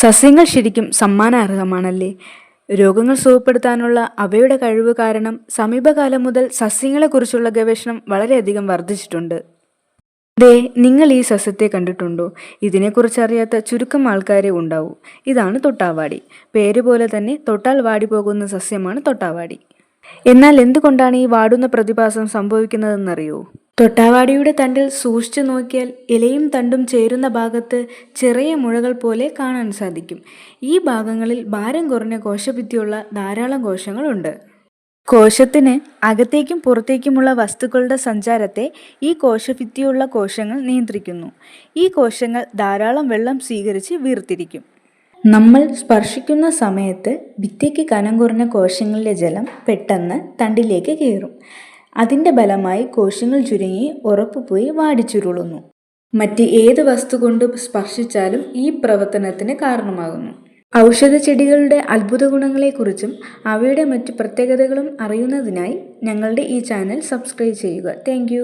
സസ്യങ്ങൾ ശരിക്കും സമ്മാനാർഹമാണല്ലേ? രോഗങ്ങൾ സുഖപ്പെടുത്താനുള്ള അവയുടെ കഴിവ് കാരണം സമീപകാലം മുതൽ സസ്യങ്ങളെക്കുറിച്ചുള്ള ഗവേഷണം വളരെയധികം വർദ്ധിച്ചിട്ടുണ്ട്. ദേ, നിങ്ങൾ ഈ സസ്യത്തെ കണ്ടിട്ടുണ്ടോ? ഇതിനെക്കുറിച്ച് അറിയാത്ത ചുരുക്കം ആൾക്കാരെ ഉണ്ടാവൂ. ഇതാണ് തൊട്ടാവാടി. പേര് പോലെ തന്നെ തൊട്ടാൽ വാടിപ്പോകുന്ന സസ്യമാണ് തൊട്ടാവാടി. എന്നാൽ എന്തുകൊണ്ടാണ് ഈ വാടുന്ന പ്രതിഭാസം സംഭവിക്കുന്നതെന്നറിയോ? തൊട്ടാവാടിയുടെ തണ്ടിൽ സൂക്ഷിച്ചു നോക്കിയാൽ ഇലയും തണ്ടും ചേരുന്ന ഭാഗത്ത് ചെറിയ മുഴകൾ പോലെ കാണാൻ സാധിക്കും. ഈ ഭാഗങ്ങളിൽ ഭാരം കുറഞ്ഞ കോശഭിത്തിയുള്ള ധാരാളം കോശങ്ങളുണ്ട്. കോശത്തിന് അകത്തേക്കും പുറത്തേക്കുമുള്ള വസ്തുക്കളുടെ സഞ്ചാരത്തെ ഈ കോശഭിത്തിയുള്ള കോശങ്ങൾ നിയന്ത്രിക്കുന്നു. ഈ കോശങ്ങൾ ധാരാളം വെള്ളം സ്വീകരിച്ച് വീർത്തിരിക്കും. നമ്മൾ സ്പർശിക്കുന്ന സമയത്ത് ഭിത്തിക്ക് കനം കുറഞ്ഞ കോശങ്ങളിലെ ജലം പെട്ടെന്ന് തണ്ടിലേക്ക് കയറും. അതിൻ്റെ ഫലമായി കോശങ്ങൾ ചുരുങ്ങി ഉറപ്പുപോയി വാടിച്ചുരുളുന്നു. മറ്റ് ഏത് വസ്തു കൊണ്ട് സ്പർശിച്ചാലും ഈ പ്രവർത്തനത്തിന് കാരണമാകുന്നു. ഔഷധച്ചെടികളുടെ അത്ഭുത ഗുണങ്ങളെക്കുറിച്ചും അവയുടെ മറ്റു പ്രത്യേകതകളും അറിയുന്നതിനായി ഞങ്ങളുടെ ഈ ചാനൽ സബ്സ്ക്രൈബ് ചെയ്യുക. താങ്ക്